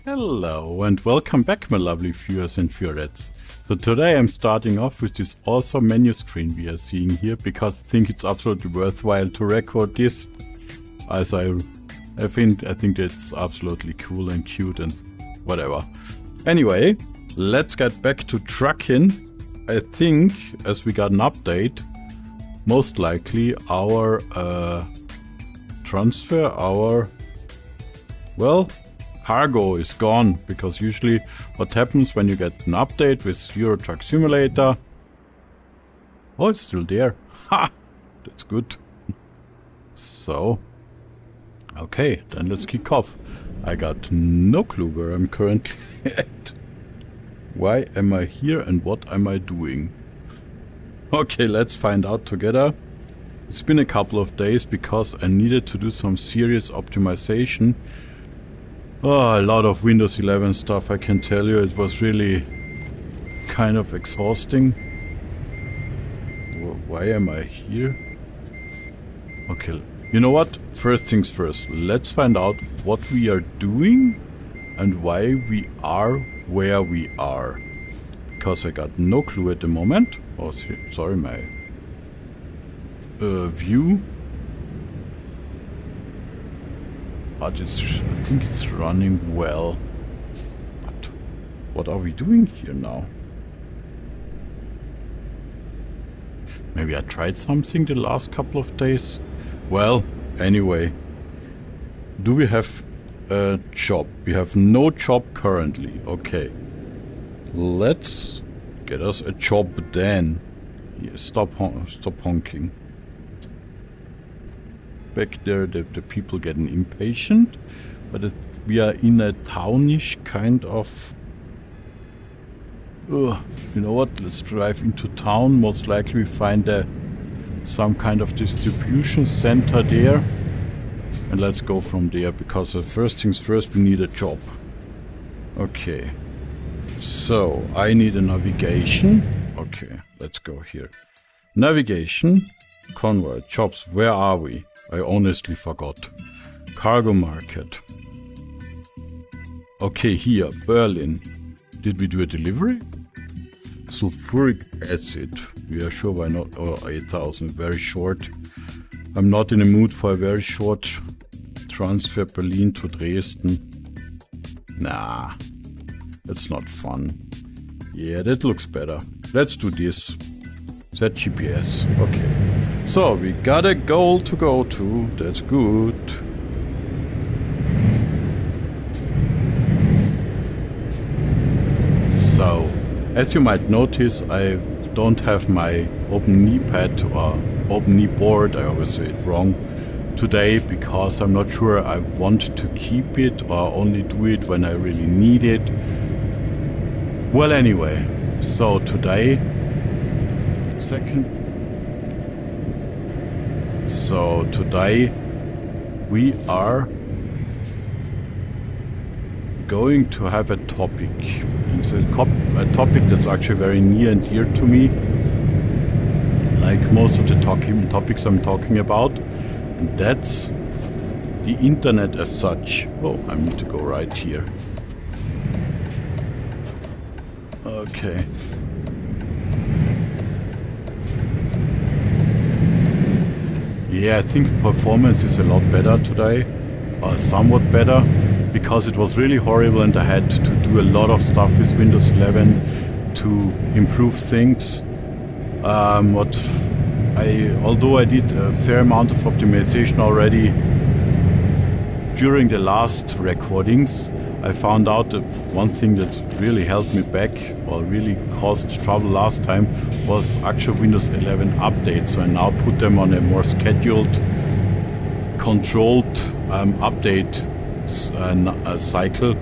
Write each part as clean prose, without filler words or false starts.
Hello and welcome back, my lovely viewers and viewerettes. So today I'm starting off with this awesome menu screen we are seeing here because I think it's absolutely worthwhile to record this, as I think it's absolutely cool and cute and whatever. Anyway, let's get back to trucking. I think, as we got an update, most likely our cargo is gone, because usually what happens when you get an update with Euro Truck Simulator... Oh, it's still there. Ha! That's good. So, okay, then let's kick off. I got no clue where I'm currently at. Why am I here and what am I doing? Okay, let's find out together. It's been a couple of days because I needed to do some serious optimization. Oh, a lot of Windows 11 stuff, I can tell you. It was really kind of exhausting. Why am I here? Okay, you know what? First things first. Let's find out what we are doing and why we are where we are. Because I got no clue at the moment. Oh, sorry, my view. But I think it's running well. But what are we doing here now? Maybe I tried something the last couple of days. Well, anyway. Do we have a job? We have no job currently. Okay. Let's get us a job then. Here, stop honking. Back there, the people getting impatient, but we are in a townish kind of... you know what, let's drive into town. Most likely we find some kind of distribution center there, and let's go from there, because first things first, we need a job. Okay, so I need a navigation. Okay, let's go here. Navigation, convoy, jobs, where are we? I honestly forgot. Cargo market. Okay, here, Berlin. Did we do a delivery? Sulfuric acid. We are sure why not? Oh, 8,000, very short. I'm not in the mood for a very short transfer Berlin to Dresden. Nah, that's not fun. Yeah, that looks better. Let's do this. Set GPS. Okay. So, we got a goal to go to. That's good. So, as you might notice, I don't have my open knee pad or open knee board. I always say it wrong today, because I'm not sure I want to keep it or only do it when I really need it. Well, anyway, so today... So today we are going to have a topic. It's a topic that's actually very near and dear to me, like most of the topics I'm talking about, and that's the internet as such. Oh, I need to go right here. Okay. Yeah, I think performance is a lot better today, or somewhat better, because it was really horrible and I had to do a lot of stuff with Windows 11 to improve things. Although I did a fair amount of optimization already during the last recordings, I found out that one thing that really held me back or really caused trouble last time was actual Windows 11 updates. So I now put them on a more scheduled, controlled update cycle,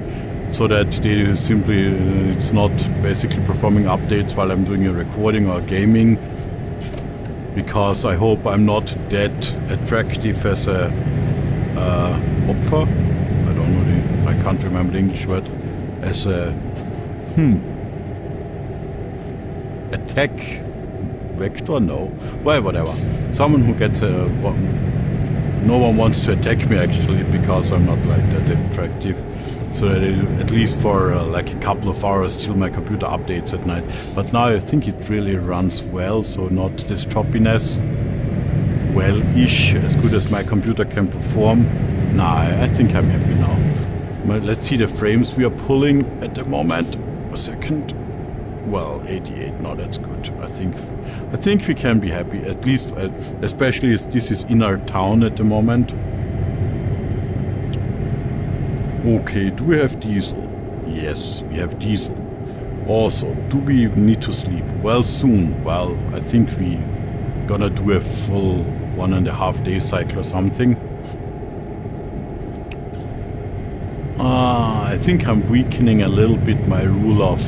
so that they simply, it's not basically performing updates while I'm doing a recording or gaming, because I hope I'm not that attractive as a Opfer. I don't know I can't remember the English word. As a attack vector? No. Well, whatever. Someone who gets no one wants to attack me actually, because I'm not like that attractive. So that at least for like a couple of hours till my computer updates at night. But now I think it really runs well, so not this choppiness. Well-ish, as good as my computer can perform. Nah, I think I'm happy now. But let's see the frames we are pulling at the moment. A second. Well, 88. No, that's good. I think we can be happy. At least, especially as this is in our town at the moment. Okay, do we have diesel? Yes, we have diesel. Also, do we need to sleep? Well, soon. Well, I think we gonna do a full 1.5 day cycle or something. I think I'm weakening a little bit my rule of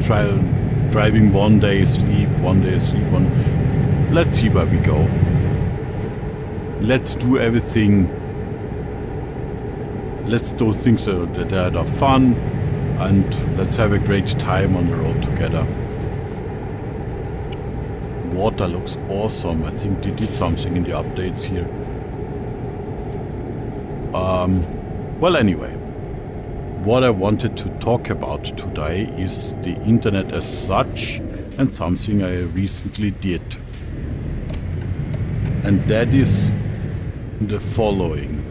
driving 1 day sleep, 1 day sleep. Let's see where we go. Let's do everything. Let's do things that are fun, and let's have a great time on the road together. Water looks awesome. I think they did something in the updates here. Well, anyway, what I wanted to talk about today is the internet as such, and something I recently did. And that is the following.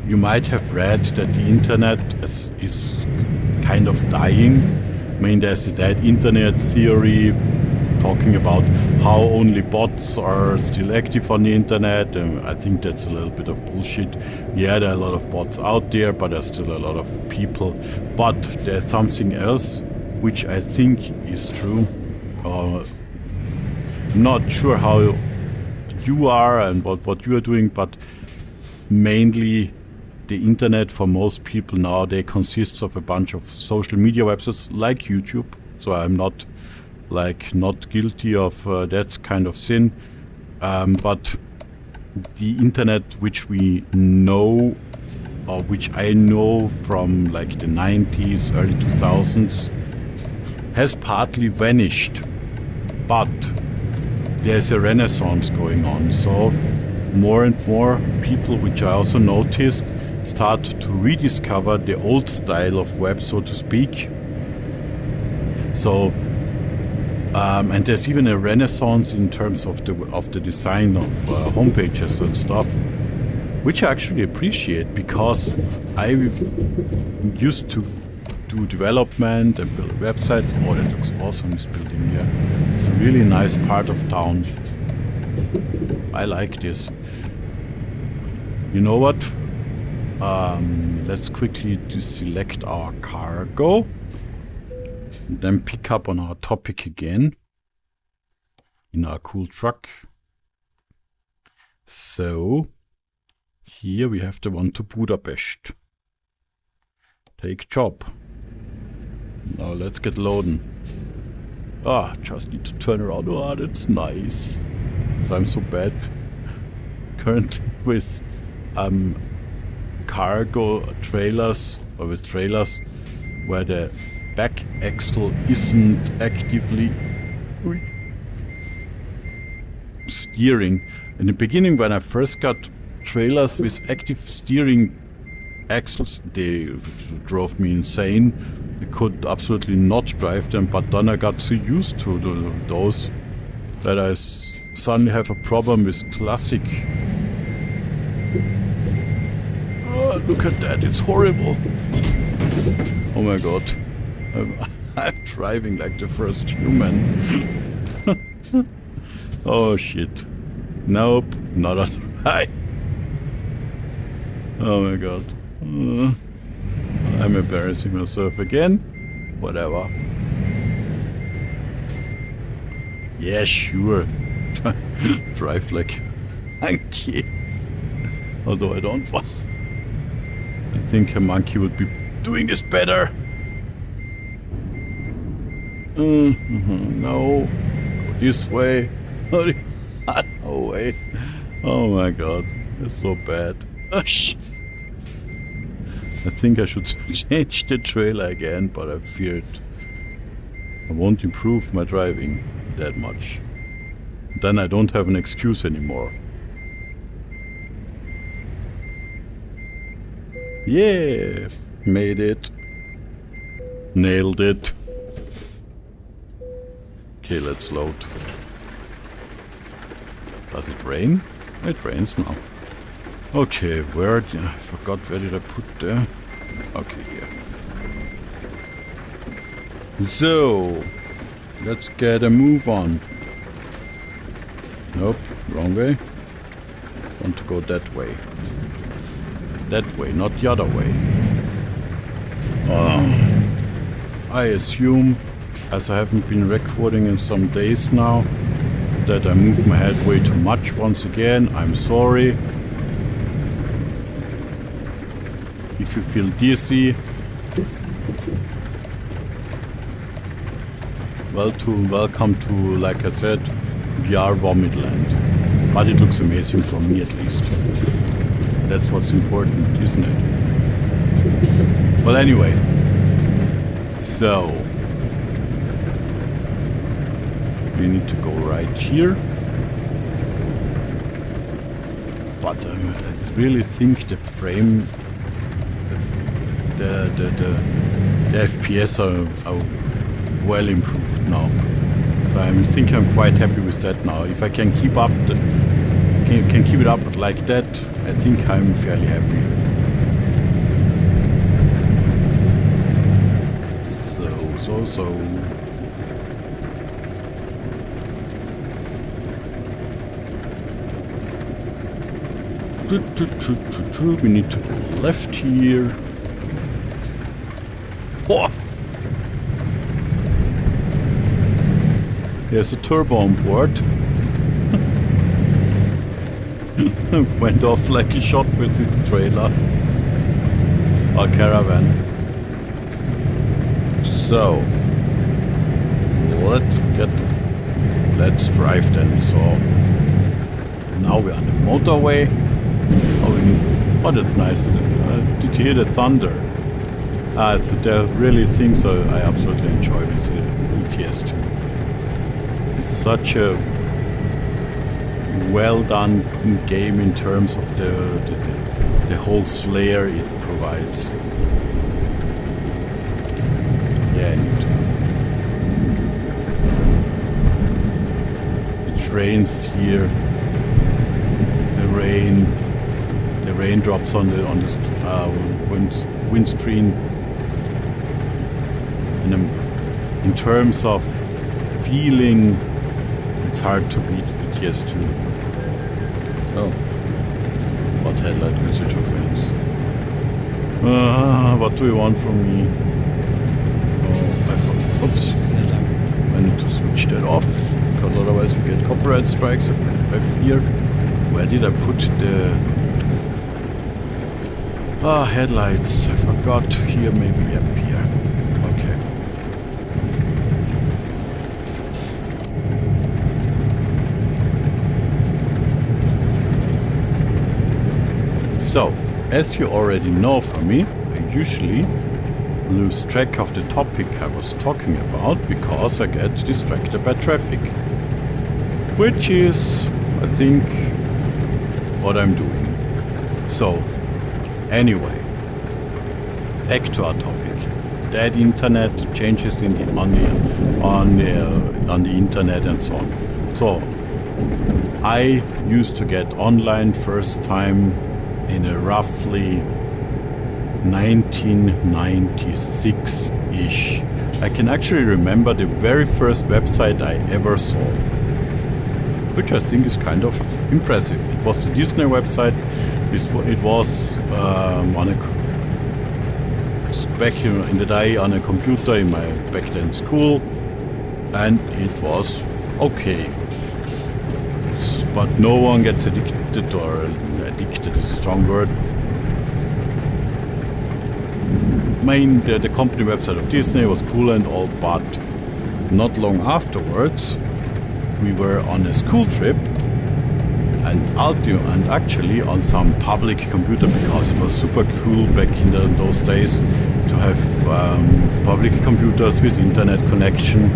You might have read that the internet is kind of dying. I mean, there's the dead internet theory, talking about how only bots are still active on the internet. I think that's a little bit of bullshit. Yeah, there are a lot of bots out there, but there's still a lot of people. But there's something else which I think is true. I'm not sure how you are and what you are doing, but mainly the internet for most people nowadays consists of a bunch of social media websites like YouTube. So I'm not guilty of that kind of sin, but the internet which we know, or which I know from like the 90s, early 2000s, has partly vanished, but there's a renaissance going on. So more and more people, which I also noticed, start to rediscover the old style of web, so to speak. So and there's even a renaissance in terms of the design of homepages and stuff, which I actually appreciate, because I used to do development and build websites. Oh, that looks awesome, this building here. It's a really nice part of town. I like this. You know what? Let's quickly select our cargo. And then pick up on our topic again in our cool truck. So here we have the one to Budapest. Take job. Now let's get loading. Just need to turn around. That's nice. So I'm so bad currently with cargo trailers, or with trailers where the back axle isn't actively steering. In the beginning, when I first got trailers with active steering axles, they drove me insane. I could absolutely not drive them, but then I got so used to those that I suddenly have a problem with classic. Oh, look at that, it's horrible. Oh my god. I'm driving like the first human. Oh shit. Nope, not at all. Oh my god. I'm embarrassing myself again. Whatever. Yeah, sure. Drive like a monkey. Although I don't want. I think a monkey would be doing this better. No. Go this way. No way. Oh my god. It's so bad. Oh, shit. I think I should change the trailer again, but I feared I won't improve my driving that much. Then I don't have an excuse anymore. Yeah, made it. Nailed it. Okay, let's load. Does it rain? It rains now. Okay, I forgot where did I put there? Okay, here. So, let's get a move on. Nope, wrong way. Want to go that way. That way, not the other way. I assume, as I haven't been recording in some days now, that I moved my head way too much once again. I'm sorry. If you feel dizzy, welcome to, like I said, VR Vomitland. But it looks amazing for me at least. That's what's important, isn't it? Well, anyway. So. We need to go right here. But I really think the frame... The FPS are well improved now. So I think I'm quite happy with that now. If I can keep up can keep it up like that, I think I'm fairly happy. So. We need to go left here. Oh! There's a turbo on board. Went off like a shot with his trailer or caravan. So let's drive then. So now we're on the motorway. Oh, that's nice. Did you hear the thunder? So there are really things I absolutely enjoy with ETS2. It's such a well done game in terms of the whole flair it provides. Yeah, it rains here. The rain drops on the windscreen. And in terms of feeling, it's hard to beat ETS2. Oh, what headlight residual fans? What do you want from me? Oh, I forgot. Oops. I need to switch that off, because otherwise we get copyright strikes, I fear. Where did I put the headlights? I forgot. Here, maybe up here. Okay. So, as you already know from me, I usually lose track of the topic I was talking about because I get distracted by traffic. Which is, I think, what I'm doing. So, anyway, back to our topic. Dead internet, changes on the internet and so on. So, I used to get online first time in a roughly 1996-ish. I can actually remember the very first website I ever saw, which I think is kind of impressive. It was the Disney website. It was back in the day on a computer in my back then school, and it was okay. But no one gets addicted, or addicted is a strong word. The company website of Disney was cool and all, but not long afterwards, we were on a school trip and actually on some public computer, because it was super cool back in those days to have public computers with internet connection.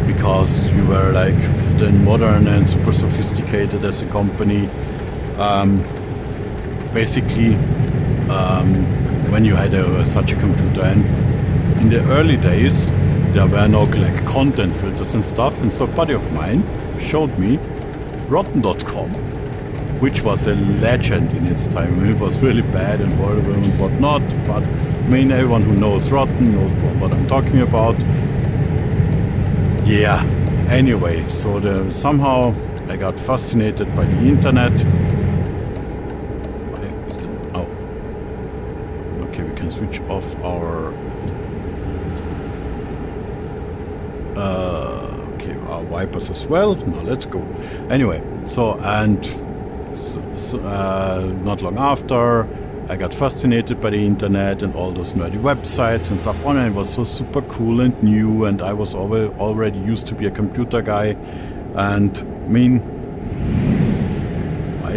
because you were like then modern and super sophisticated as a company. Basically, when you had such a computer. And in the early days, there were no like content filters and stuff. And so a buddy of mine showed me Rotten.com, which was a legend in its time. I mean, it was really bad and horrible and whatnot. But I mean, everyone who knows Rotten knows what I'm talking about. Yeah. Anyway, so somehow I got fascinated by the internet. Oh. Okay, we can switch off our our wipers as well. Now let's go. Anyway, not long after, I got fascinated by the internet and all those nerdy websites and stuff. Online was so super cool and new, and I was already used to be a computer guy. And I mean, why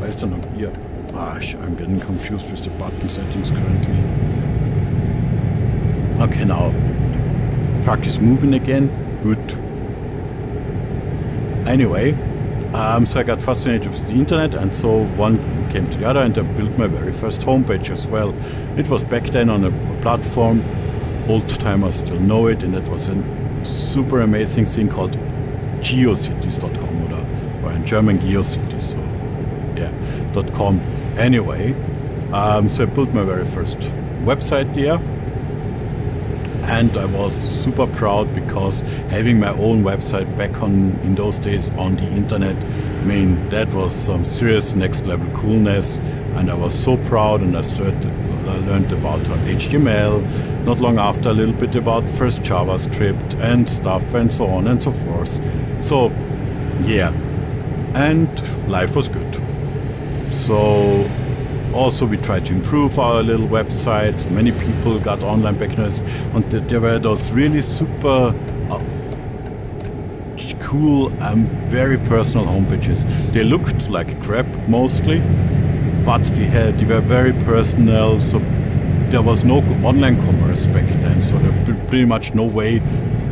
is there no here? I'm getting confused with the button settings currently. Okay, now truck is moving again. Good. Anyway, so I got fascinated with the internet, and so one came to the other, and I built my very first homepage as well. It was back then on a platform, old timers still know it, and it was a super amazing thing called geocities.com or in German GeoCities, so yeah, .com. Anyway, so I built my very first website there. And I was super proud because having my own website back in those days on the internet, I mean, that was some serious next level coolness. And I was so proud, and I learned about HTML, not long after a little bit about first JavaScript and stuff and so on and so forth. So yeah, and life was good. So also, we tried to improve our little websites. Many people got online backlinks, and there were those really super cool and very personal homepages. They looked like crap mostly, but they were very personal. So there was no online commerce back then. So there pretty much no way,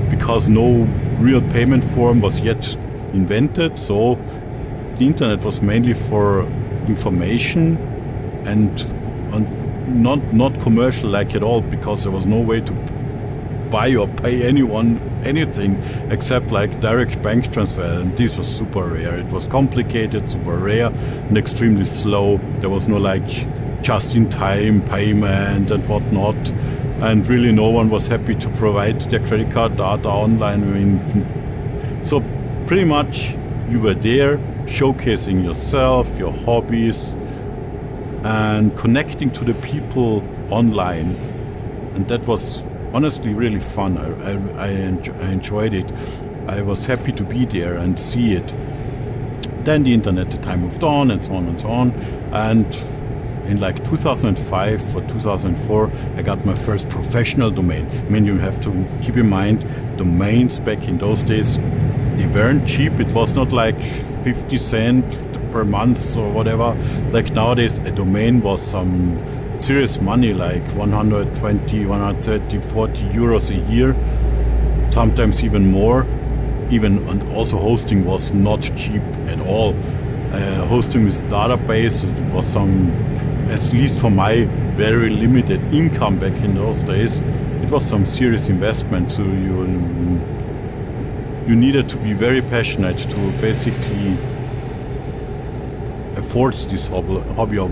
because no real payment form was yet invented. So the internet was mainly for information. And not commercial like at all, because there was no way to buy or pay anyone anything except like direct bank transfer, and this was super rare. It was complicated, super rare, and extremely slow. There was no like just-in-time payment and whatnot, and really no one was happy to provide their credit card data online. I mean, so pretty much you were there showcasing yourself, your hobbies, and connecting to the people online, and that was honestly really fun. I enjoyed it. I was happy to be there and see it. Then the internet, the time moved on, and so on and so on. And in like 2005 or 2004, I got my first professional domain. I mean, you have to keep in mind, domains back in those days, they weren't cheap. It was not like 50 cents per month or whatever. Like nowadays, a domain was some serious money, like 120, 130, 40 euros a year, sometimes even more. And also hosting was not cheap at all. Hosting with database, it was at least for my very limited income back in those days, it was some serious investment. So you needed to be very passionate to basically afford this hobby or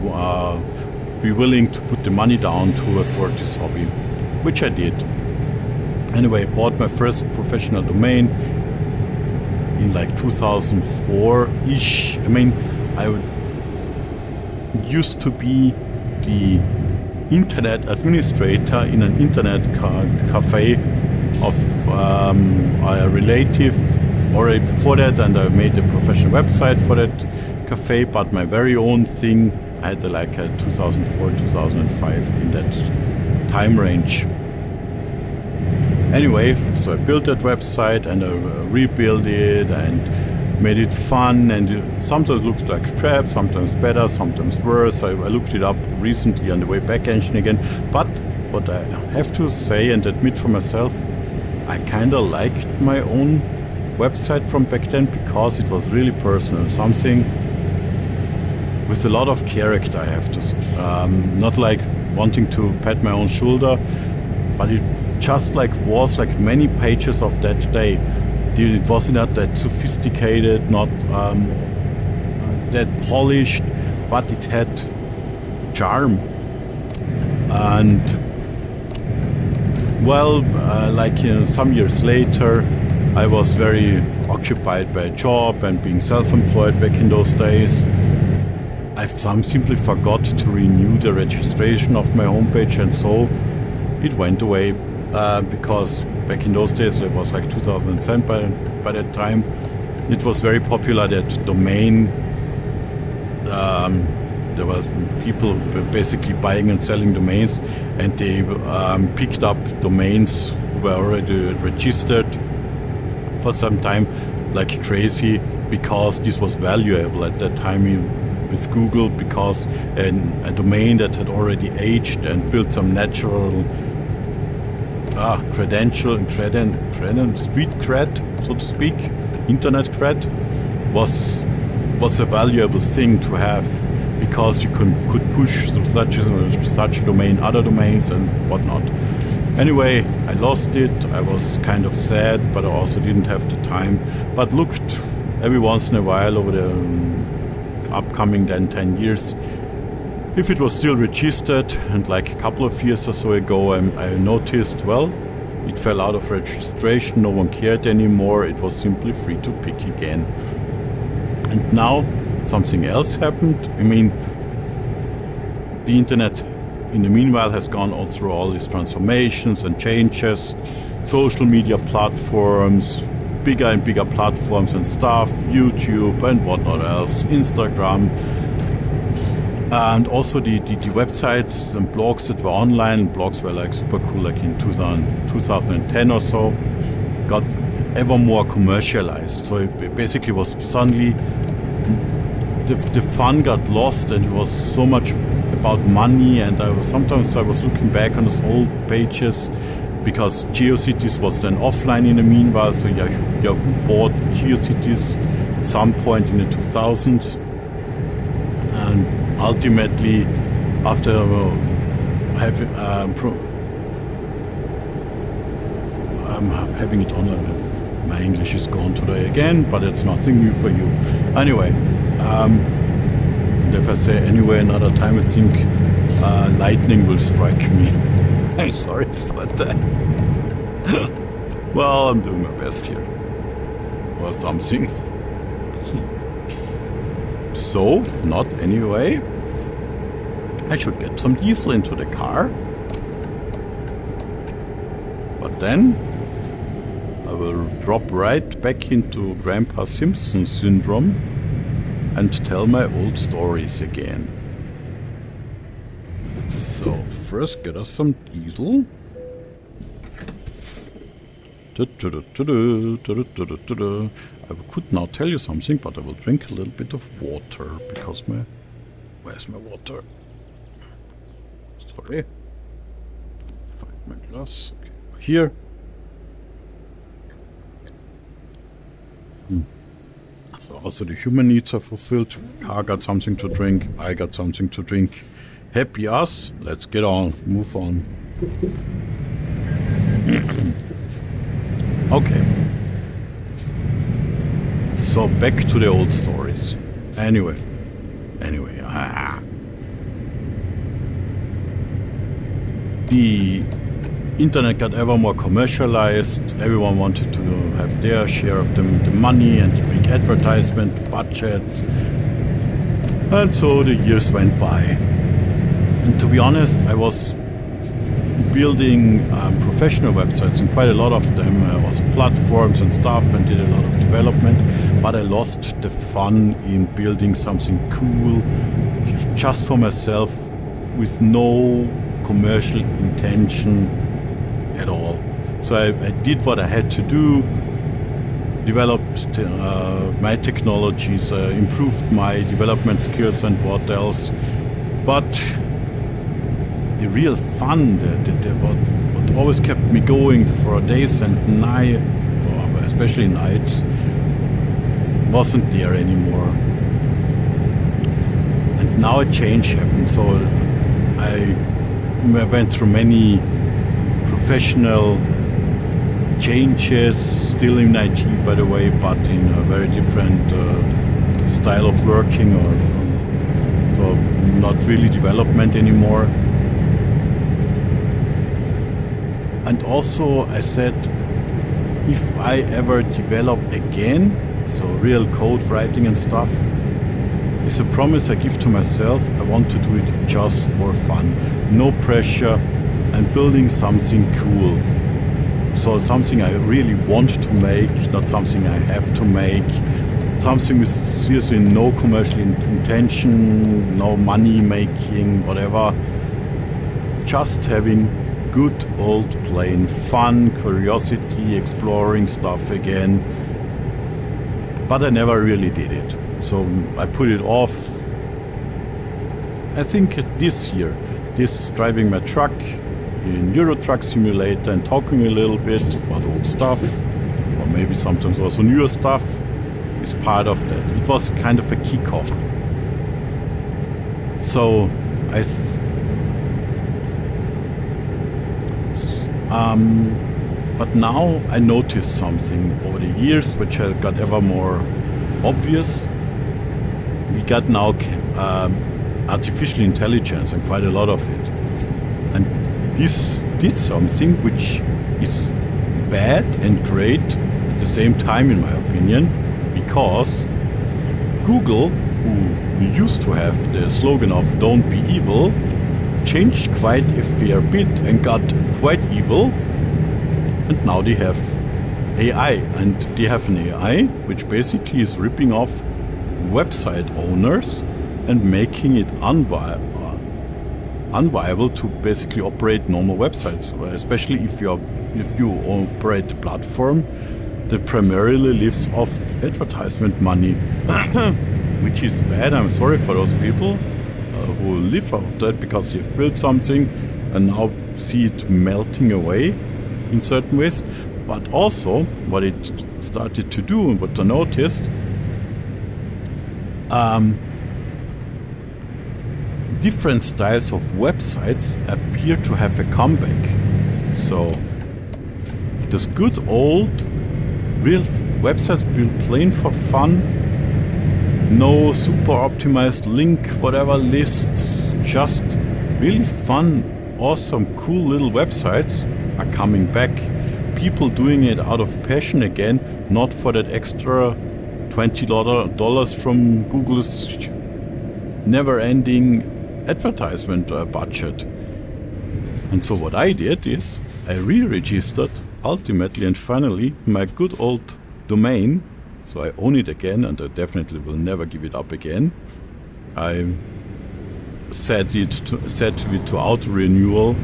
be willing to put the money down to afford this hobby, which I did. Anyway, I bought my first professional domain in like 2004-ish. I mean, I used to be the internet administrator in an internet cafe of a relative already before that, and I made a professional website for that cafe, but my very own thing I had like a 2004, 2005 in that time range. Anyway, so I built that website and I rebuilt it and made it fun, and sometimes it looked like crap, sometimes better, sometimes worse. I looked it up recently on the way back engine again, but what I have to say and admit for myself, I kind of liked my own website from back then because it was really personal, something with a lot of character, I have to say. Not like wanting to pat my own shoulder, but it just like was like many pages of that day. It was not that sophisticated, not that polished, but it had charm. And well, some years later, I was very occupied by a job and being self-employed back in those days. I simply forgot to renew the registration of my homepage, and so it went away because back in those days, it was like 2010 by that time, it was very popular that domain, there were people basically buying and selling domains, and they picked up domains who were already registered for some time like crazy, because this was valuable at that time with Google, because a domain that had already aged and built some natural credential and street cred, so to speak, internet cred, was a valuable thing to have, because you could push through such a domain other domains and whatnot. Anyway, I lost it. I was kind of sad, but I also didn't have the time. But looked every once in a while over the upcoming 10 years if it was still registered, and like a couple of years or so ago I noticed, well, it fell out of registration, no one cared anymore, it was simply free to pick again. And now something else happened. I mean, the internet in the meanwhile has gone all through all these transformations and changes, social media platforms, bigger and bigger platforms and stuff, YouTube and whatnot else, Instagram, and also the websites and blogs that were online. Blogs were like super cool, like in 2010 or so, got ever more commercialized. So it basically was suddenly the fun got lost, and it was so much about money. And sometimes I was looking back on those old pages, because GeoCities was then offline in the meanwhile, so Yahoo bought GeoCities at some point in the 2000s. And ultimately, after having it on, my English is gone today again, but it's nothing new for you. Anyway, if I say anyway another time, I think lightning will strike me. I'm sorry for that. Well, I'm doing my best here. Or something. So, not anyway. I should get some diesel into the car. But then I will drop right back into Grandpa Simpson syndrome and tell my old stories again. So, first get us some diesel. I could now tell you something, but I will drink a little bit of water, because where's my water? Sorry. Find my glass. Okay, here. So also the human needs are fulfilled. Car got something to drink. I got something to drink. Happy us. Let's get on. Move on. Okay. So back to the old stories. Anyway. The internet got ever more commercialized. Everyone wanted to have their share of the money and the big advertisement budgets. And so the years went by. And to be honest, I was building professional websites, and quite a lot of them was platforms and stuff, and did a lot of development, but I lost the fun in building something cool just for myself with no commercial intention at all. So I did what I had to do, developed my technologies, improved my development skills and what else, but the real fun, what what always kept me going for days and nights, especially nights, wasn't there anymore. And now a change happened. So I went through many professional changes, still in IT, by the way, but in a very different style of working, or so not really development anymore. And also I said, if I ever develop again, so real code writing and stuff, it's a promise I give to myself. I want to do it just for fun, no pressure, and building something cool. So something I really want to make, not something I have to make. Something with seriously no commercial intention, no money making, whatever. Just having good old plain fun, curiosity, exploring stuff again. But I never really did it. So I put it off. I think this year, this driving my truck in Euro Truck Simulator and talking a little bit about old stuff, or maybe sometimes also newer stuff, is part of that. It was kind of a kickoff. So but now I noticed something over the years which got ever more obvious. We got now artificial intelligence, and quite a lot of it. And this did something which is bad and great at the same time, in my opinion, because Google, who used to have the slogan of "Don't be evil," changed quite a fair bit and got quite evil. And now they have AI, and they have an AI which basically is ripping off website owners and making it unviable to basically operate normal websites, especially if you operate the platform that primarily lives off advertisement money, which is bad. I'm sorry for those people who live off that because they've built something and now see it melting away in certain ways. But also what it started to do, and what I noticed, different styles of websites appear to have a comeback. So this good old real websites built plain for fun, no super optimized link whatever lists, just really fun, awesome, cool little websites are coming back. People doing it out of passion again, not for that extra $20 from Google's never-ending advertisement budget. And so what I did is I re-registered ultimately and finally my good old domain. So I own it again, and I definitely will never give it up again. I set it to auto renewal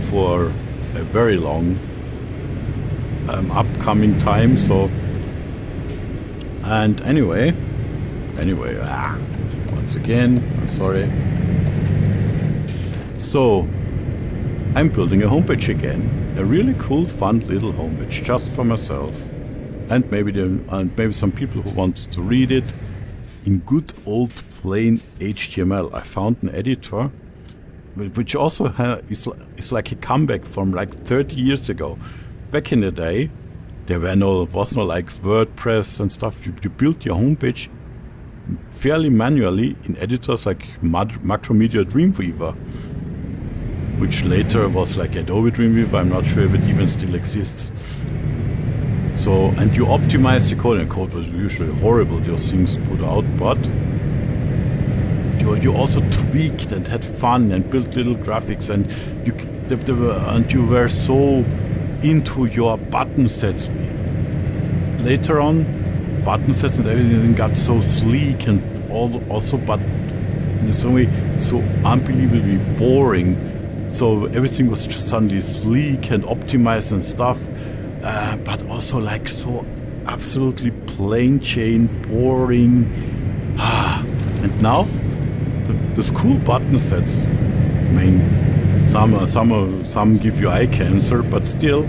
for a very long upcoming time. So, and anyway, once again, I'm sorry. So I'm building a homepage again, a really cool, fun little homepage just for myself, and maybe some people who want to read it in good old plain HTML. I found an editor which also is like a comeback from like 30 years ago. Back in the day, there was no like WordPress and stuff. You built your homepage fairly manually in editors like Macromedia Dreamweaver, which later was like Adobe Dreamweaver. I'm not sure if it even still exists. So, and you optimized the code, and code was usually horrible, those things put out, but you also tweaked and had fun and built little graphics, and you were so into your button sets. Later on, button sets and everything got so sleek and also, but in some way so unbelievably boring. So everything was just suddenly sleek and optimized and stuff, but also like so absolutely plain Jane, boring. And now, this cool button sets, Some give you eye cancer, but still,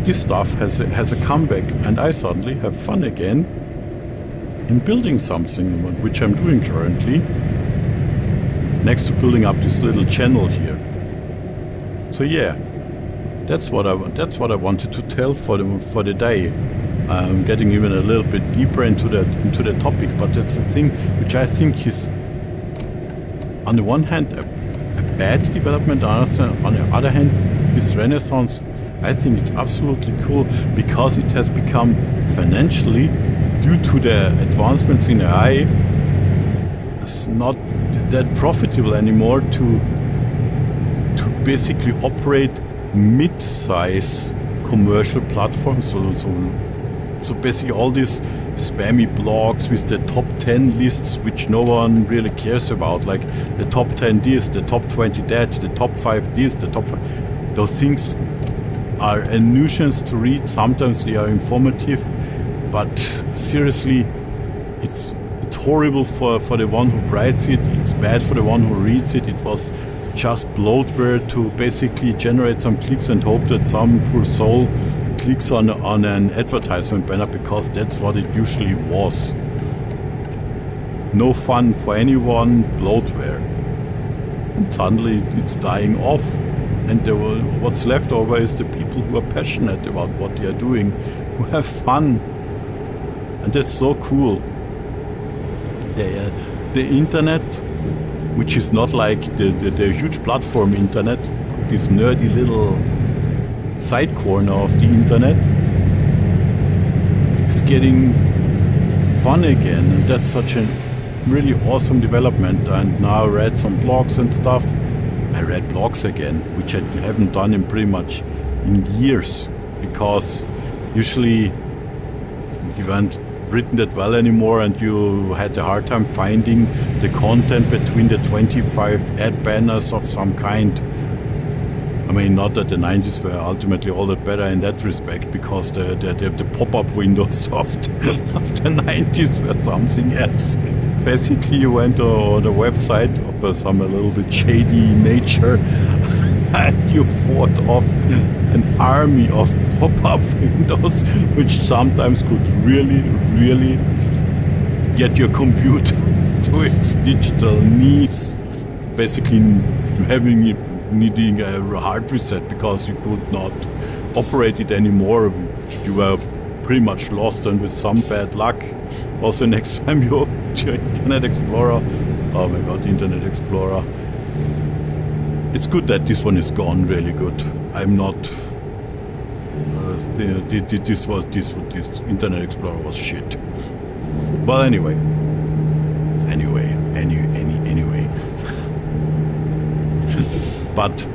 this stuff has a comeback, and I suddenly have fun again in building something, which I'm doing currently, next to building up this little channel here. So yeah, that's what I wanted to tell for the day. I'm getting even a little bit deeper into the topic, but that's the thing which I think is, on the one hand, a bad development. On the other hand, this renaissance, I think it's absolutely cool, because it has become financially, due to the advancements in AI, it's not that profitable anymore to basically operate mid-size commercial platforms. So basically all these spammy blogs with the top 10 lists, which no one really cares about, like the top 10 this, the top 20 that, the top 5 this, the top 5. Those things are a nuisance to read. Sometimes they are informative, but seriously, it's horrible for the one who writes it. It's bad for the one who reads it. It was just bloatware to basically generate some clicks and hope that some poor soul clicks on an advertisement banner, because that's what it usually was. No fun for anyone, bloatware. And suddenly it's dying off. And what's left over is the people who are passionate about what they are doing, who have fun. And that's so cool. The internet, which is not like the huge platform internet, this nerdy little side corner of the internet, is getting fun again, and that's such a really awesome development. And now I read some blogs and stuff. I read blogs again, which I haven't done in pretty much in years, because usually you weren't written that well anymore, and you had a hard time finding the content between the 25 ad banners of some kind. I mean, not that the 90s were ultimately all that better in that respect, because the pop-up windows of the 90s were something else. Basically, you went on a website of some a little bit shady nature, and you fought off an army of pop-up windows, which sometimes could really, really get your computer to its digital knees. Basically, needing a hard reset, because you could not operate it anymore. You were pretty much lost, and with some bad luck, also next time you opened your Internet Explorer, oh my god, Internet Explorer. It's good that this one is gone, really good. I'm not... this Internet Explorer was shit. Well, anyway. But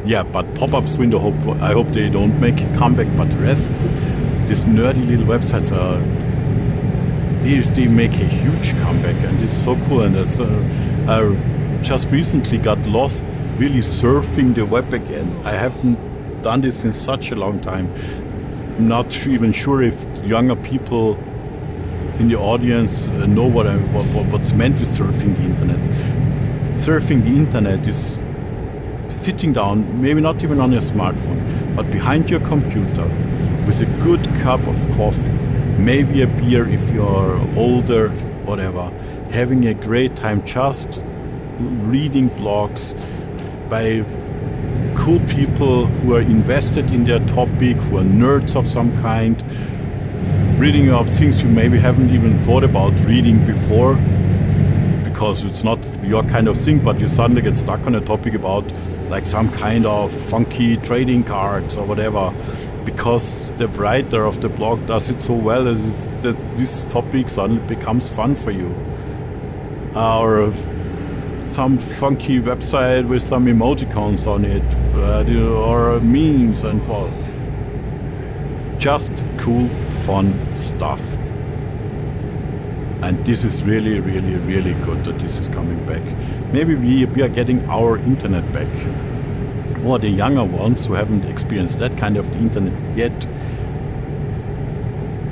yeah, but pop-ups window, I hope they don't make a comeback, but the rest, these nerdy little websites they make a huge comeback, and it's so cool. And I just recently got lost really surfing the web again. I haven't done this in such a long time. I'm not even sure if younger people in the audience know what's meant with surfing the internet. Surfing the internet is sitting down, maybe not even on your smartphone, but behind your computer with a good cup of coffee, maybe a beer if you're older, whatever, having a great time just reading blogs by cool people who are invested in their topic, who are nerds of some kind, reading about things you maybe haven't even thought about reading before, because it's not your kind of thing, but you suddenly get stuck on a topic about like some kind of funky trading cards or whatever, because the writer of the blog does it so well that this topic suddenly becomes fun for you. Or some funky website with some emoticons on it, or memes and well, just cool, fun stuff. And this is really, really, really good that this is coming back. Maybe we are getting our internet back. Or the younger ones who haven't experienced that kind of internet yet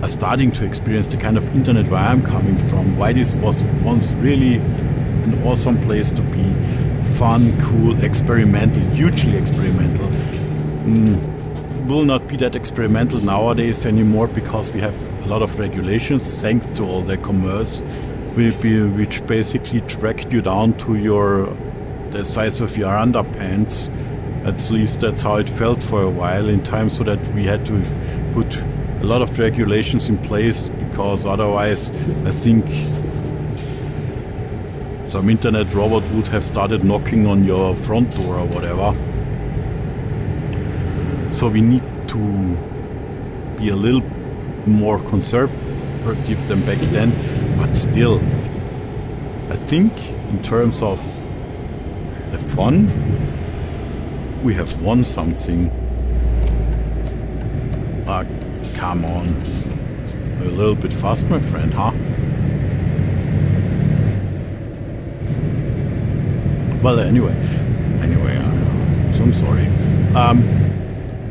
are starting to experience the kind of internet where I'm coming from, why this was once really an awesome place to be. fun, cool, experimental, hugely experimental. Will not be that experimental nowadays anymore because we have a lot of regulations thanks to all the commerce which basically tracked you down to the size of your underpants. At least that's how it felt for a while in time, so that we had to put a lot of regulations in place, because otherwise I think some internet robot would have started knocking on your front door or whatever. So we need to be a little more conservative than back then, but still, I think in terms of the fun, we have won something. Come on. A little bit fast, my friend, huh? Well, anyway, so I'm sorry.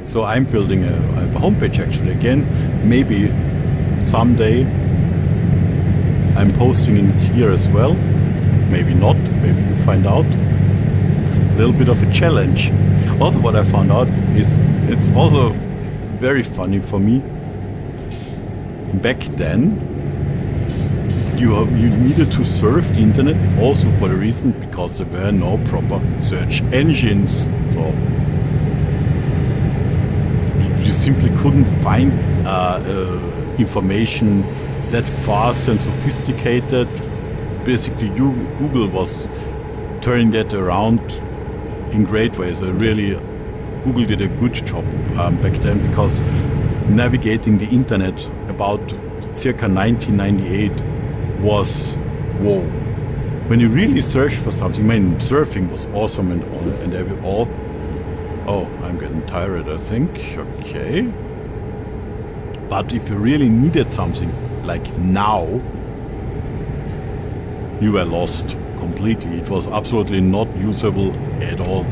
So I'm building a homepage actually again. Maybe someday I'm posting it here as well. Maybe not, maybe you find out. A little bit of a challenge. Also, what I found out is it's also very funny for me. Back then, you needed to surf the internet also for the reason because there were no proper search engines. So you simply couldn't find information that fast and sophisticated. Basically, Google was turning that around in great ways. Google did a good job back then, because navigating the internet about circa 1998 was whoa. When you really search for something, I mean, surfing was awesome and all. Oh, I'm getting tired, I think. Okay. But if you really needed something, like now, you were lost completely. It was absolutely not usable at all.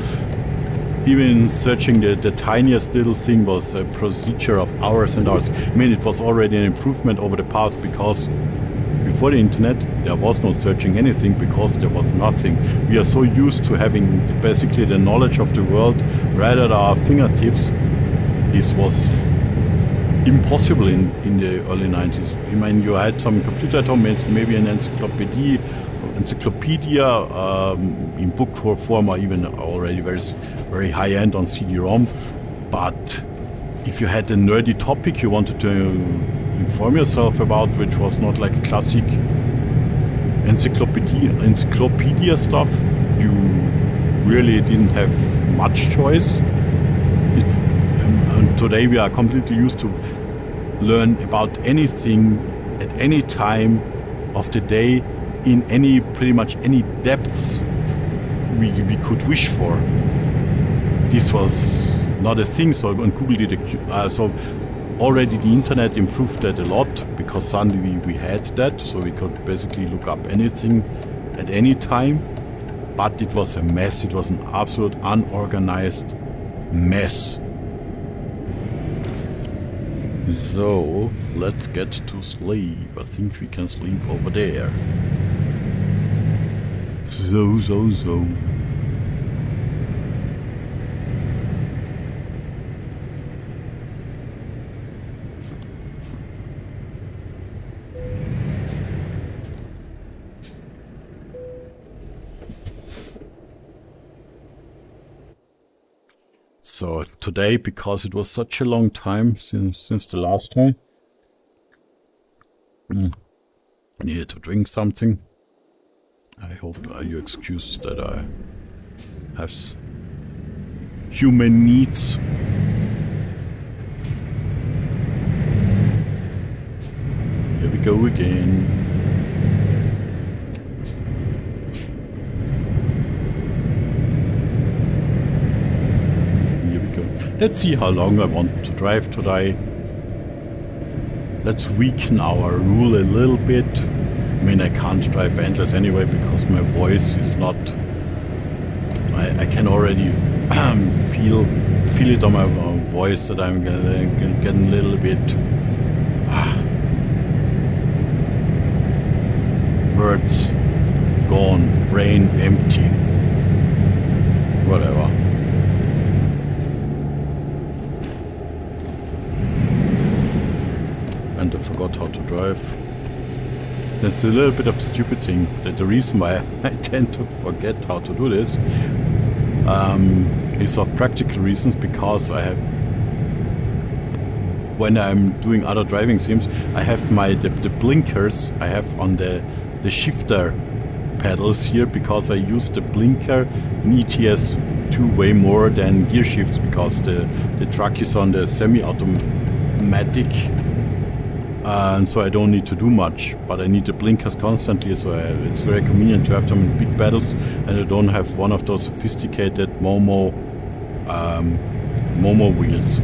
Even searching the tiniest little thing was a procedure of hours and hours. I mean, it was already an improvement over the past, because before the internet, there was no searching anything, because there was nothing. We are so used to having basically the knowledge of the world right at our fingertips. This was impossible in the early 90s. I mean, you had some computer at home, maybe an encyclopedia in book form, or even already very high end on CD-ROM. But if you had a nerdy topic you wanted to inform yourself about, which was not like a classic encyclopedia stuff, you really didn't have much choice. And today we are completely used to learn about anything at any time of the day, in pretty much any depths we could wish for. This was not a thing, so when Google did so already the internet improved that a lot, because suddenly we had that, so we could basically look up anything at any time. But it was a mess. It was an absolute unorganized mess. So let's get to sleep. I think we can sleep over there. So. So today, because it was such a long time since the last time, I needed to drink something. I hope you excuse that I have human needs. Here we go again. Let's see how long I want to drive today. Let's weaken our rule a little bit. I mean, I can't drive endless anyway, because my voice is not... I can already feel it on my voice that I'm getting a little bit... words gone, brain empty. whatever. And I forgot how to drive. That's a little bit of the stupid thing. That the reason why I tend to forget how to do this is of practical reasons, because I have, when I'm doing other driving sims, I have the blinkers I have on the shifter pedals here, because I use the blinker in ETS2 way more than gear shifts, because the truck is on the semi-automatic, and so I don't need to do much, but I need the blinkers constantly, so it's very convenient to have them in big pedals, and I don't have one of those sophisticated Momo wheels.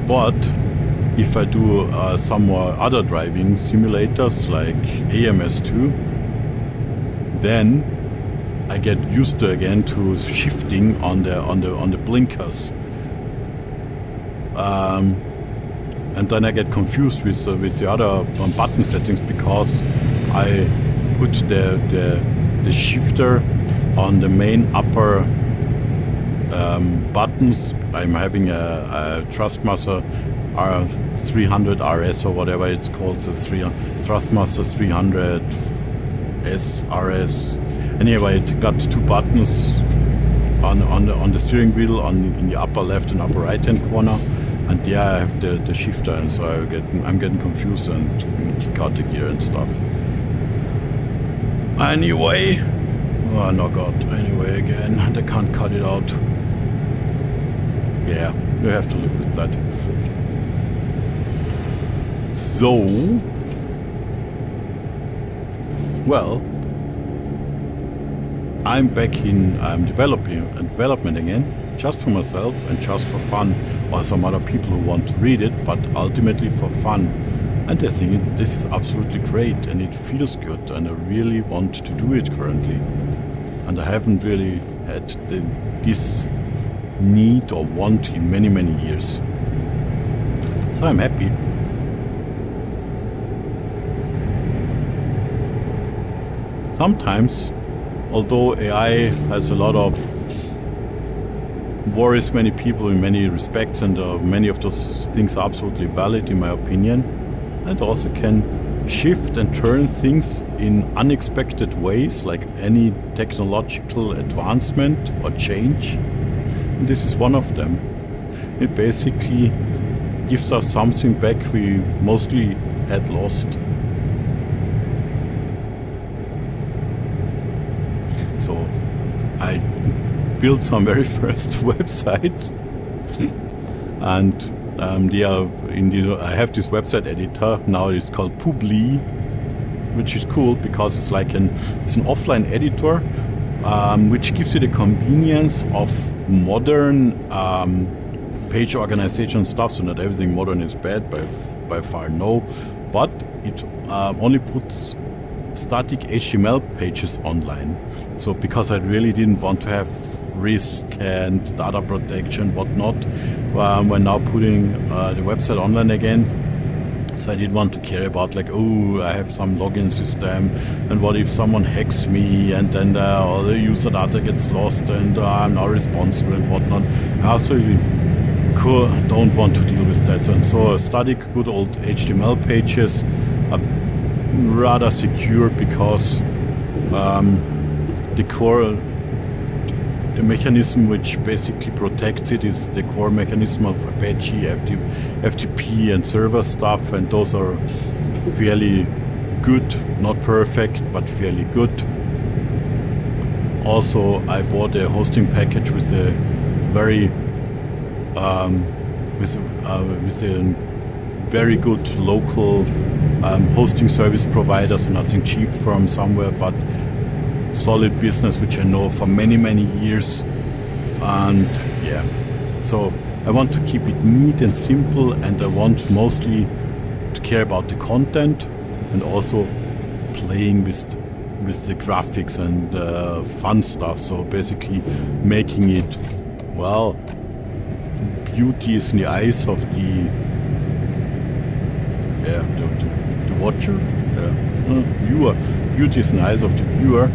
But if I do some more other driving simulators like ETS2, then I get used to again to shifting on the blinkers, and then I get confused with the other button settings, because I put the shifter on the main upper buttons. I'm having a Thrustmaster 300 RS or whatever it's called, the Thrustmaster 300 SRS. Anyway, it got two buttons on the steering wheel, in the upper left and upper right hand corner, and there I have the shifter, and so I'm getting confused and kick out the gear and stuff. Anyway, oh no god, anyway again, they can't cut it out. Yeah, you have to live with that. So, well, I'm back in development again, just for myself and just for fun, or some other people who want to read it, but ultimately for fun. And I think this is absolutely great, and it feels good, and I really want to do it currently. And I haven't really had this need or want in many, many years. So I'm happy. Sometimes, although AI has a lot of worries many people in many respects, and many of those things are absolutely valid in my opinion, it also can shift and turn things in unexpected ways, like any technological advancement or change. And this is one of them. It basically gives us something back we mostly had lost. So I built some very first websites, and they are I have this website editor now. It's called Publi, which is cool because it's like it's an offline editor, which gives you the convenience of modern page organization stuff. So not everything modern is bad, by far no, but it only puts static HTML pages online. So because I really didn't want to have risk and data protection, whatnot, we're now putting the website online again. So I didn't want to care about like, oh, I have some login system, and what if someone hacks me, and then all the user data gets lost, and I'm now responsible and whatnot. I absolutely don't want to deal with that. And so static, good old HTML pages are rather secure, because the mechanism which basically protects it is the core mechanism of Apache, FTP and server stuff, and those are fairly good, not perfect, but fairly good. Also, I bought a hosting package with a very with a very good local hosting service provider, so nothing cheap from somewhere, but solid business which I know for many, many years. And yeah, so I want to keep it neat and simple, and I want mostly to care about the content and also playing with the graphics and fun stuff. So basically making it, well, beauty is in the eyes of the watcher, viewer. Beauty is in the eyes of the viewer,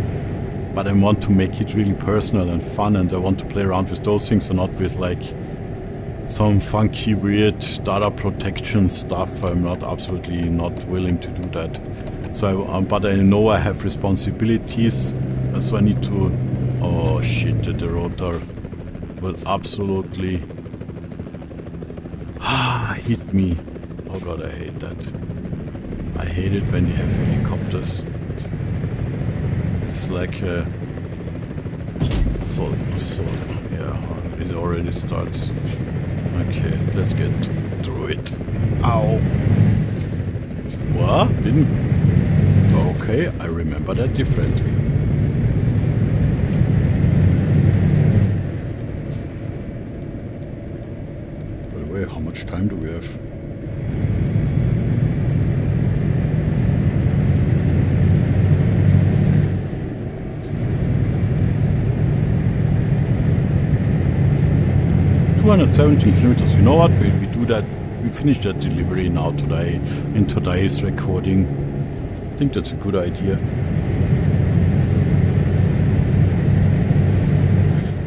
but I want to make it really personal and fun, and I want to play around with those things and not with like some funky, weird data protection stuff. I'm not absolutely not willing to do that. So, but I know I have responsibilities, so I need to. Oh shit! The rotor will absolutely hit me. Oh god, I hate that. I hate it when you have helicopters. It's like so yeah, it already starts. Okay, let's get through it. Ow! What? Didn't? Okay, I remember that differently. By the way, how much time do we have? $217 kilometers. You know what? We do that. We finish that delivery now today in today's recording. I think that's a good idea.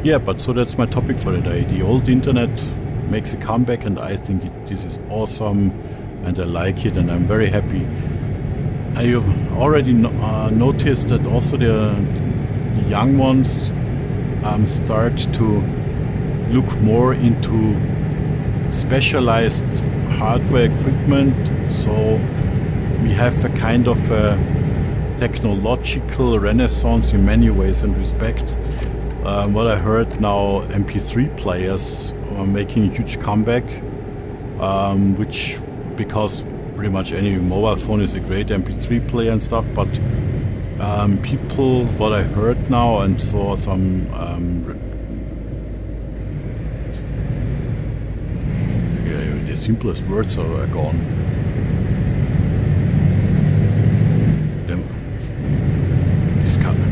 Yeah, but so that's my topic for the day. The old internet makes a comeback, and I think this is awesome, and I like it, and I'm very happy. I already noticed that also the young ones start to look more into specialized hardware equipment, so we have a kind of a technological renaissance in many ways and respects. What I heard now, MP3 players are making a huge comeback, which, because pretty much any mobile phone is a great MP3 player and stuff, but people, what I heard now and saw some the simplest words are gone. This color.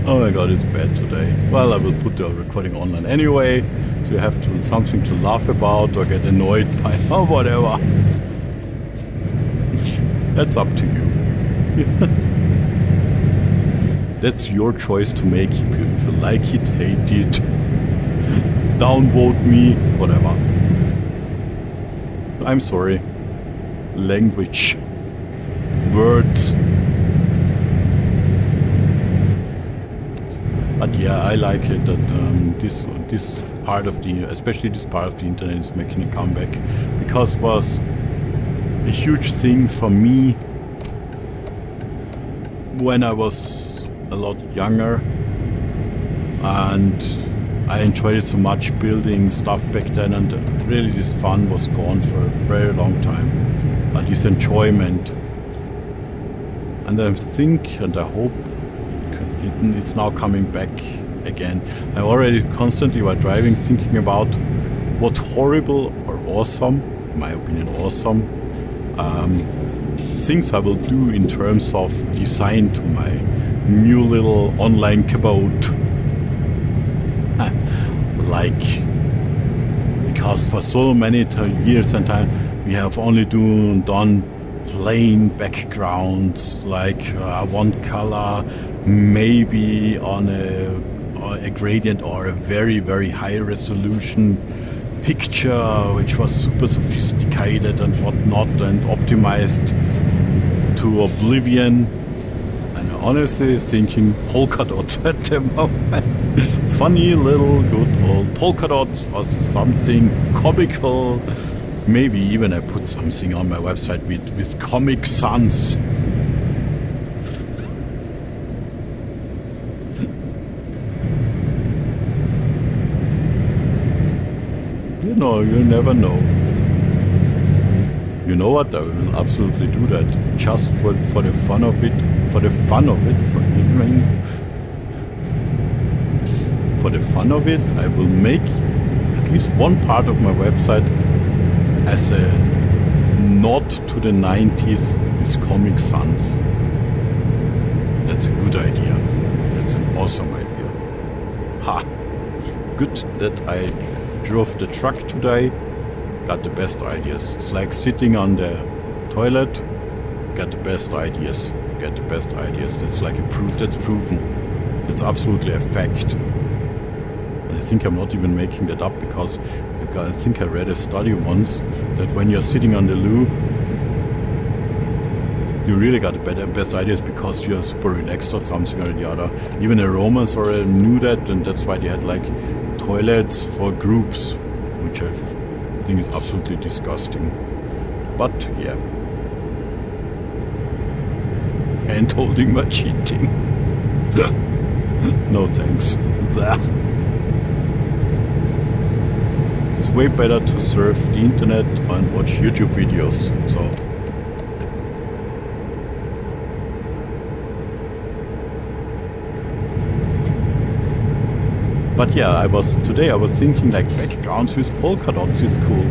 Oh my god, it's bad today. Well, I will put the recording online anyway, so you have something to laugh about or get annoyed by or whatever. That's up to you. That's your choice to make. If you like it, hate it, downvote me, whatever. I'm sorry. Language. Words. But yeah, I like it that this part of especially this part of the internet is making a comeback, because it was a huge thing for me when I was a lot younger, and I enjoyed it so much building stuff back then, and really this fun was gone for a very long time. This enjoyment. And I think and I hope it's now coming back again. I already constantly while driving thinking about what horrible or awesome, in my opinion awesome, things I will do in terms of design to my new little online cabot. Like, because for so many years and time we have only done plain backgrounds, like one color, maybe on a gradient or a very, very high resolution picture, which was super sophisticated and whatnot and optimized to oblivion. And honestly thinking polka dots at the moment. Funny little good old polka dots or something comical. Maybe even I put something on my website with Comic Sans. You know, you never know. You know what? I will absolutely do that just for the fun of it. For the fun of it, for the fun of it, I will make at least one part of my website as a nod to the 90s with Comic Sans. That's a good idea. That's an awesome idea. Ha! Good that I drove the truck today. Got the best ideas. It's like sitting on the toilet, get the best ideas. Get the best ideas. That's like that's proven. It's absolutely a fact. And I think I'm not even making that up, because I think I read a study once that when you're sitting on the loo, you really got the best ideas because you're super relaxed or something or the other. Even the Romans already knew that, and that's why they had like toilets for groups, which I think is absolutely disgusting. But yeah. And holding my cheating. No thanks. It's way better to surf the internet and watch YouTube videos. So. But yeah, today I was thinking like backgrounds with polka dots is cool.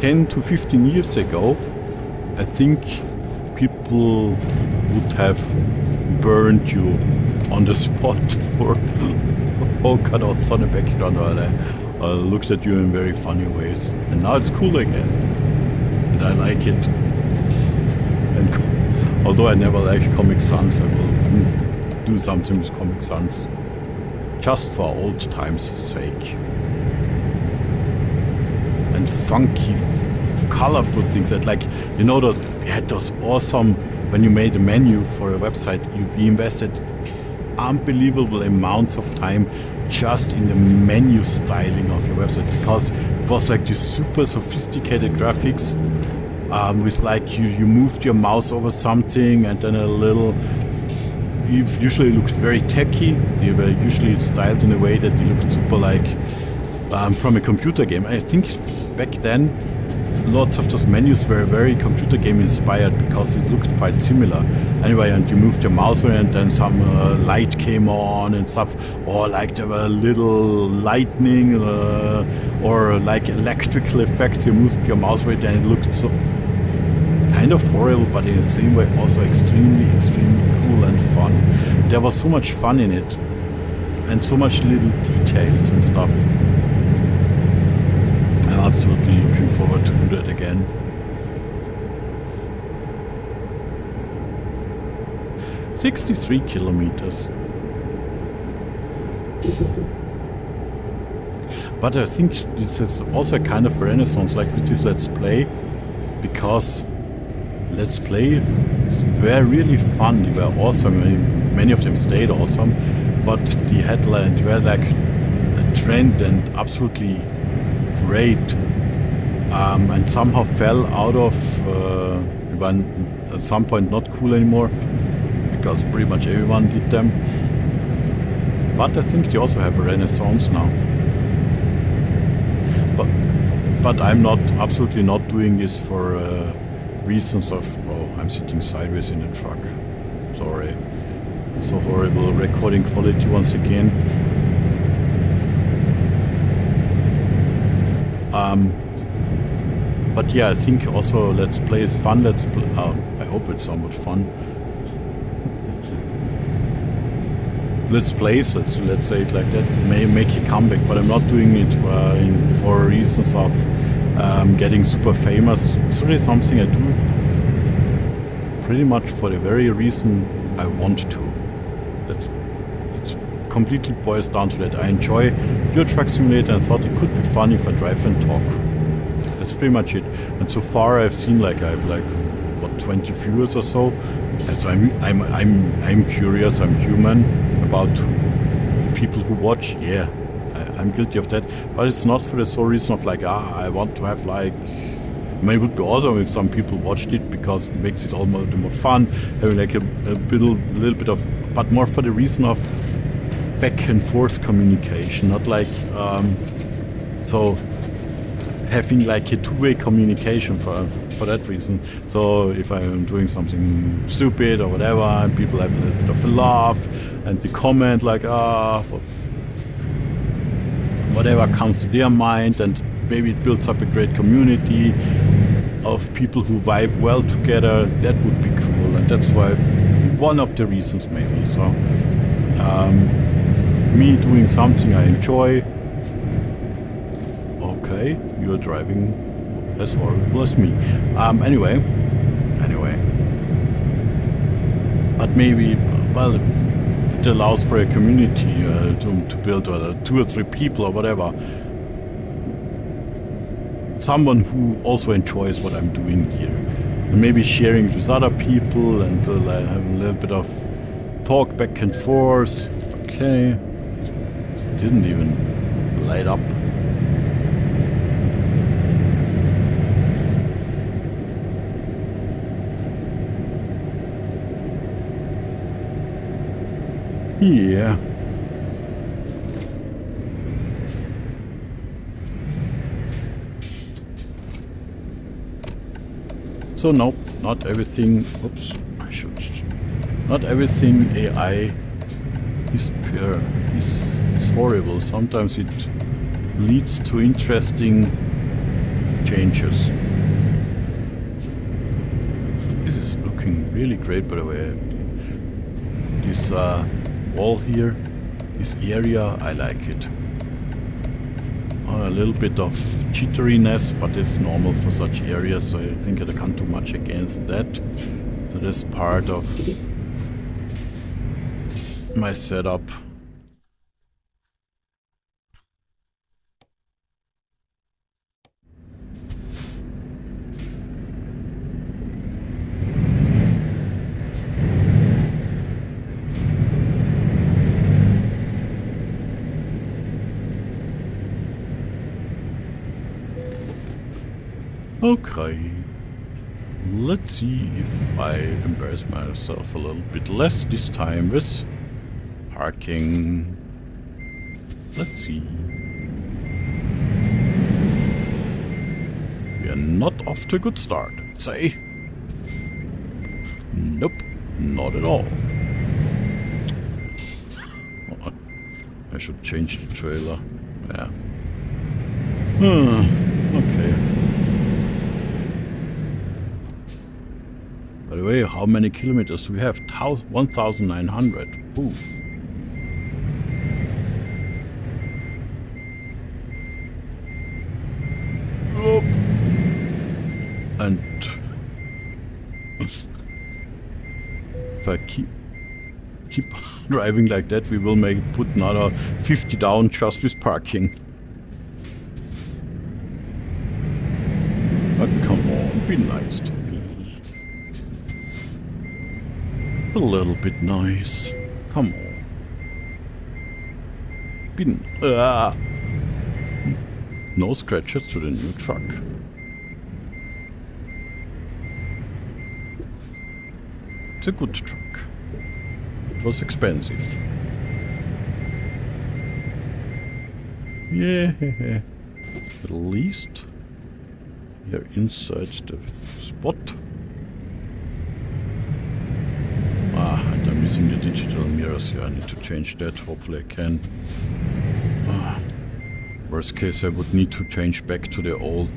10 to 15 years ago, I think people would have burned you on the spot for polka dots on the background, or looked at you in very funny ways. And now it's cool again. And I like it. And although I never like Comic Sans, I will do something with Comic Sans, just for old times' sake. And funky, colorful things that, like, you know, we had those awesome, when you made a menu for a website, you invested unbelievable amounts of time just in the menu styling of your website, because it was like this super sophisticated graphics with like you moved your mouse over something and then a little. Usually looked very techy. They were usually styled in a way that they looked super like from a computer game. I think back then lots of those menus were very computer game inspired because it looked quite similar. Anyway, and you moved your mouse over and then some light came on and stuff, or like there were little lightning or like electrical effects. You moved your mouse over and it looked so kind of horrible, but in the same way also extremely cool and fun. There was so much fun in it and so much little details and stuff. I'm absolutely looking forward to do that again. "63 kilometers. But I think this is also a kind of renaissance, like with this Let's Play, because Let's Play were really fun. They were awesome. Many of them stayed awesome, but they had like a trend and absolutely great, and somehow fell out of when at some point not cool anymore, because pretty much everyone did them. But I think they also have a renaissance now. But I'm absolutely not doing this for reasons of, oh, I'm sitting sideways in the truck. Sorry. So horrible recording quality once again. But yeah, I think also Let's Play is fun. I hope it's somewhat fun. Let's Plays, let's say it like that, may make a comeback, but I'm not doing it for reasons of getting super famous. It's really something I do pretty much for the very reason I want to. It's completely boils down to that. I enjoy Euro Truck Simulator and thought it could be fun if I drive and talk. That's pretty much it. And so far I've seen I have 20 viewers or so. So I'm curious, I'm human about people who watch. Yeah, I'm guilty of that, but it's not for the sole reason of I want to have it would be awesome if some people watched it because it makes it all the more fun, having a little bit of, but more for the reason of back and forth communication, not so having a two-way communication for that reason. So if I'm doing something stupid or whatever, and people have a little bit of a laugh and they comment whatever comes to their mind, and maybe it builds up a great community of people who vibe well together, that would be cool. And that's why one of the reasons maybe. So me doing something I enjoy. Okay, you're driving as horrible as me. Anyway. But maybe, well, it allows for a community to build 2 or 3 people or whatever. Someone who also enjoys what I'm doing here. And maybe sharing it with other people and have a little bit of talk back and forth. Okay. Didn't even light up. Yeah. So no, not everything. Oops, I should. Not everything AI is pure. Is horrible. Sometimes it leads to interesting changes. This is looking really great, by the way. This wall here, this area, I like it. A little bit of jitteriness, but it's normal for such areas, so I think I can't do much against that. So that's part of my setup. Okay, let's see if I embarrass myself a little bit less this time with parking. Let's see. We are not off to a good start, I'd say. Nope, not at all. Oh, I should change the trailer. Yeah. Okay. By the way, how many kilometers do we have? 1,900. Ooh. Oh. And if I keep driving like that, we will put another 50 down just with parking. But come on, be nice to me. A little bit nice. Come on. No scratches to the new truck. It's a good truck. It was expensive. Yeah. At least we are inside the spot. And I'm missing the digital mirrors here. I need to change that. Hopefully I can. Worst case, I would need to change back to the old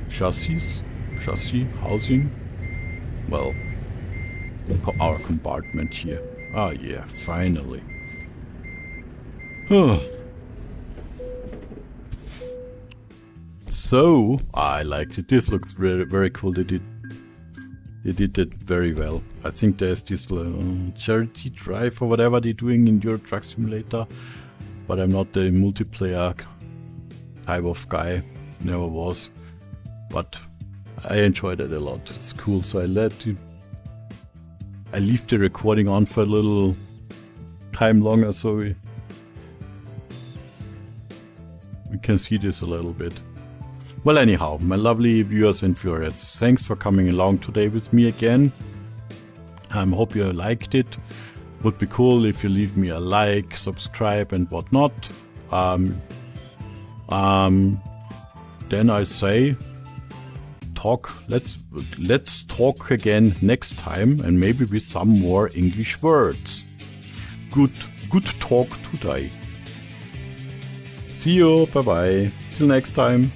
chassis housing. Well, our compartment here. Ah, yeah, finally. So, I liked it. This looks very, very cool. They did it very well. I think there's this charity drive or whatever they're doing in Euro Truck Simulator, but I'm not the multiplayer type of guy. Never was, but I enjoyed it a lot. It's cool. So I leave the recording on for a little time longer, so we can see this a little bit. Well, anyhow, my lovely viewers and viewers, thanks for coming along today with me again. I hope you liked it. Would be cool if you leave me a like, subscribe and whatnot. Then I say, let's talk again next time, and maybe with some more English words. Good talk today. See you, bye bye, till next time.